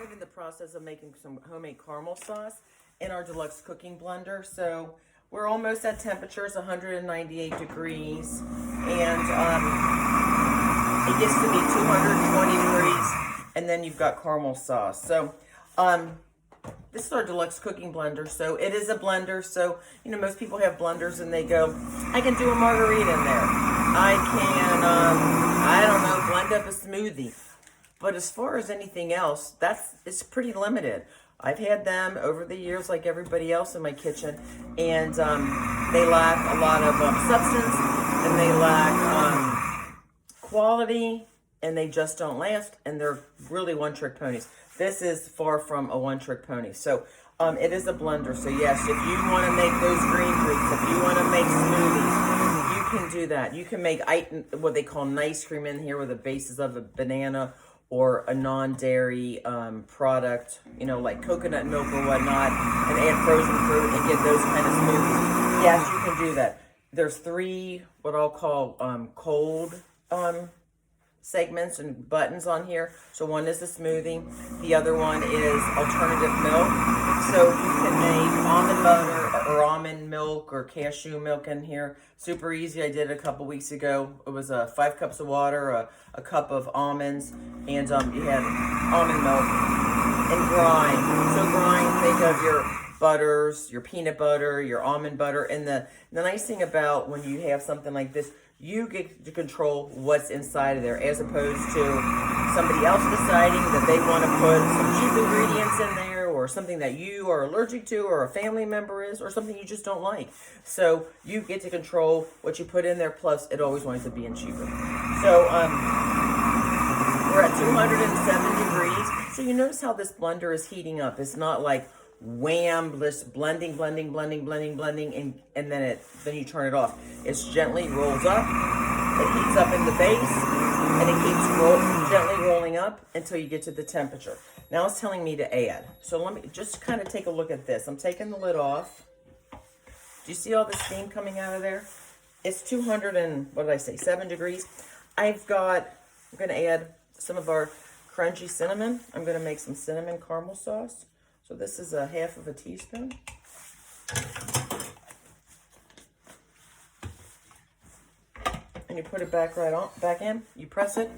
kind of in the process of making some homemade caramel sauce in our Deluxe cooking blender. So we're almost at temperatures, 198 degrees, and it gets to be 220 degrees, and then you've got caramel sauce. So this is our Deluxe cooking blender. So it is a blender. So, you know, most people have blenders and they go, I can do a margarita in there. I can, I don't know, blend up a smoothie. But as far as anything else, it's pretty limited. I've had them over the years like everybody else in my kitchen, and they lack a lot of substance, and they lack quality, and they just don't last, and they're really one-trick ponies. This is far from a one-trick pony. So it is a blender. So yes, if you want to make those green drinks, if you want to make smoothies, you can do that. You can make what they call nice cream in here with the basis of a banana or a non-dairy product, you know, like coconut milk or whatnot, and add frozen fruit and get those kind of smoothies. Yes, you can do that. There's 3 what I'll call cold segments and buttons on here. So one is the smoothie, the other one is alternative milk. So you can make almond butter or almond milk or cashew milk in here. Super easy. I did it a couple weeks ago. It was 5 cups of water, a cup of almonds, and you had almond milk and grind. So grind, think of your butters, your peanut butter, your almond butter. And the nice thing about when you have something like this, you get to control what's inside of there, as opposed to somebody else deciding that they want to put some cheap ingredients in there, or something that you are allergic to, or a family member is, or something you just don't like. So you get to control what you put in there, plus it always winds up being cheaper. So we're at 207 degrees. So you notice how this blender is heating up. It's not like wham, just blending, and then you turn it off. It gently rolls up, it heats up in the base, and it keeps gently rolling up until you get to the temperature. Now it's telling me to add. So let me just kind of take a look at this. I'm taking the lid off. Do you see all the steam coming out of there? It's 7 degrees. I'm going to add some of our crunchy cinnamon. I'm going to make some cinnamon caramel sauce. So this is a half of a teaspoon. And you put it back in. You press it,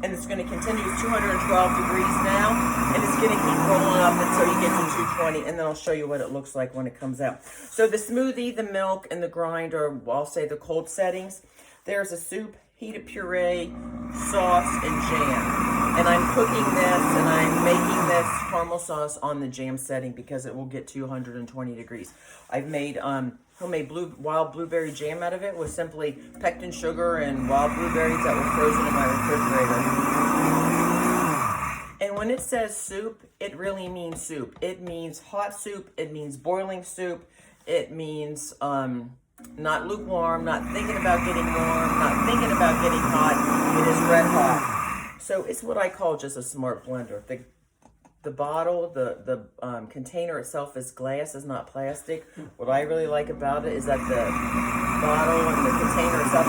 and it's going to continue. It's 212 degrees now, and it's going to keep rolling up until you get to 220, and then I'll show you what it looks like when it comes out. So the smoothie, the milk, and the grind are, I'll say, the cold settings. There's a soup, heated puree, sauce, and jam. And I'm cooking this, and I'm making this caramel sauce on the jam setting because it will get to 120 degrees. I've made homemade wild blueberry jam out of it with simply pectin sugar and wild blueberries that were frozen in my refrigerator. And when it says soup, it really means soup. It means hot soup. It means boiling soup. It means not lukewarm, not thinking about getting warm, not thinking about getting hot. It is red hot. So it's what I call just a smart blender. The bottle, the container itself is glass, is not plastic. What I really like about it is that the bottle and the container itself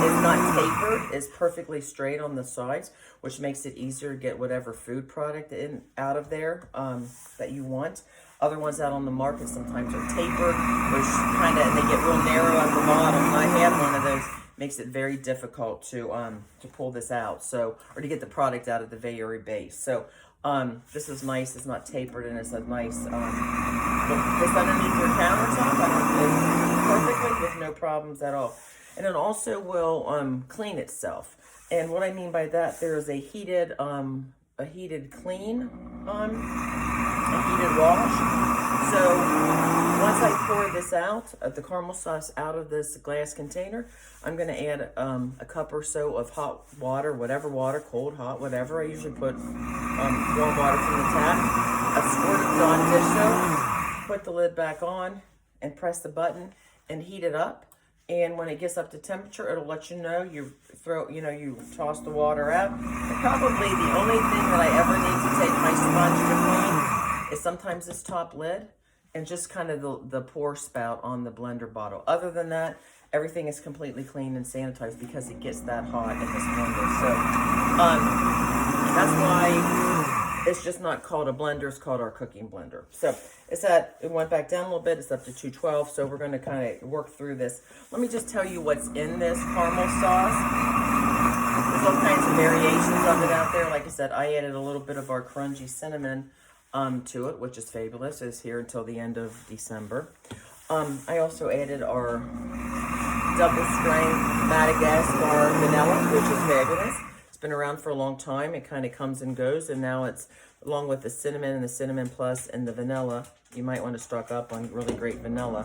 is not tapered, is perfectly straight on the sides, which makes it easier to get whatever food product out of there that you want. Other ones out on the market sometimes are tapered, and they get real narrow at the bottom. And I have one of those. Makes it very difficult to pull this out, or to get the product out of the very base. So this is nice. It's not tapered, and it's a nice just underneath your countertop. It's perfectly with no problems at all, and it also will clean itself. And what I mean by that, there is a heated clean, a heated wash. So once I pour this out, the caramel sauce out of this glass container, I'm going to add a cup or so of hot water, whatever water, cold, hot, whatever. I usually put warm water from the tap, a squirt of Dawn dish soap, put the lid back on, and press the button and heat it up. And when it gets up to temperature, it'll let you know. You toss the water out. And probably the only thing that I ever need to take my sponge to clean is sometimes this top lid and just kind of the pour spout on the blender bottle. Other than that, everything is completely clean and sanitized because it gets that hot in this blender. So that's why It's just not called a blender, it's called our cooking blender. So it went back down a little bit, it's up to 212, so we're gonna kind of work through this. Let me just tell you what's in this caramel sauce. There's all kinds of variations of it out there. Like I said, I added a little bit of our crunchy cinnamon to it, which is fabulous. It's here until the end of December. I also added our double strength Madagascar vanilla, which is fabulous. It's been around for a long time. It kind of comes and goes, and now it's along with the cinnamon and the cinnamon plus and the vanilla. You might want to stock up on really great vanilla.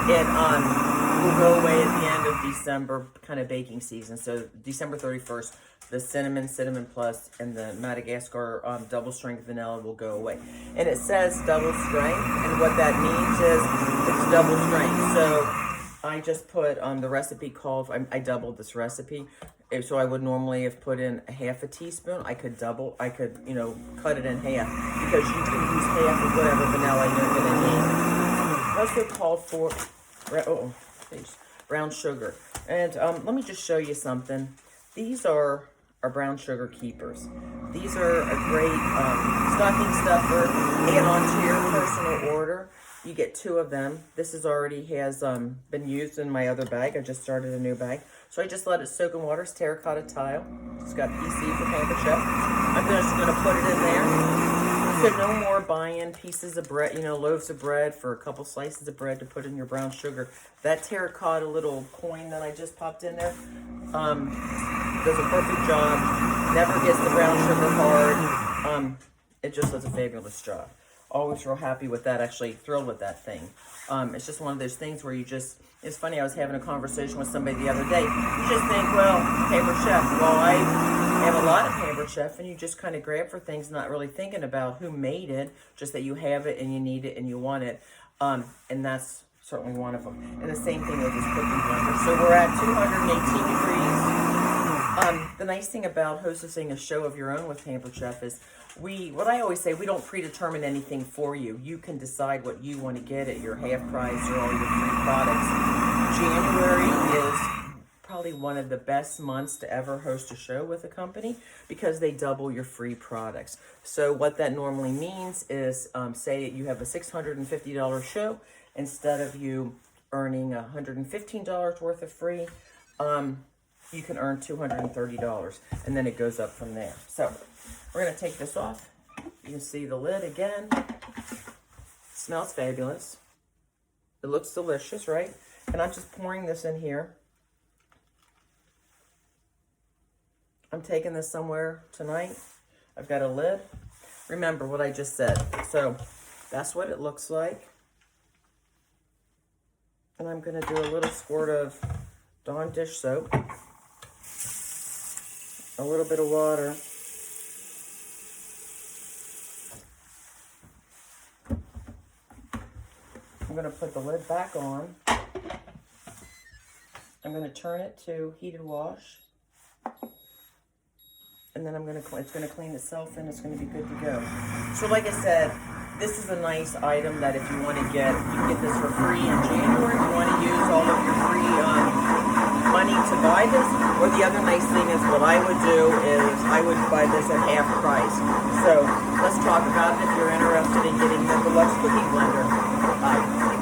It will go away at the end of December, kind of baking season. So December 31st, the cinnamon plus, and the Madagascar double strength vanilla will go away. And it says double strength, and what that means is it's double strength. So I just put the recipe called, I doubled this recipe. So I would normally have put in half a teaspoon. I could, you know, cut it in half, because you can use half of whatever vanilla you're going to need. Also called for brown sugar. And let me just show you something. These are our brown sugar keepers. These are a great stocking stuffer. Add on to your personal order. You get 2 of them. This is already has been used in my other bag. I just started a new bag. So I just let it soak in water. It's terracotta tile. It's got PC for Pampered Chef. I'm just going to put it in there. So no more buying pieces of bread, you know, loaves of bread for a couple slices of bread to put in your brown sugar. That terracotta little coin that I just popped in there does a perfect job. Never gets the brown sugar hard. It just does a fabulous job. Always real happy with that, actually thrilled with that thing. It's just one of those things where you just, it's funny, I was having a conversation with somebody the other day. You just think, well, Pampered Chef. Well, I have a lot of Pampered Chef, and you just kind of grab for things, not really thinking about who made it, just that you have it and you need it and you want it. And that's certainly one of them. And the same thing with this cooking blender. So we're at 218 degrees. The nice thing about hosting a show of your own with Pampered Chef is what I always say, we don't predetermine anything for you. You can decide what you want to get at your half price or all your free products. January is probably one of the best months to ever host a show with a company, because they double your free products. So what that normally means is, say you have a $650 show, instead of you earning $115 worth of free, you can earn $230, and then it goes up from there. So we're going to take this off. You can see the lid again. It smells fabulous. It looks delicious, right? And I'm just pouring this in here. I'm taking this somewhere tonight. I've got a lid. Remember what I just said. So that's what it looks like. And I'm going to do a little squirt of Dawn dish soap. A little bit of water. I'm going to put the lid back on. I'm going to turn it to heated wash. And then it's going to clean itself, and it's going to be good to go. So like I said, this is a nice item that if you want to get, you can get this for free in January. If you want to use all of your free money to buy this. Or the other nice thing is, what I would do is I would buy this at half price. So let's talk about it if you're interested in getting the Deluxe cooking blender. Bye.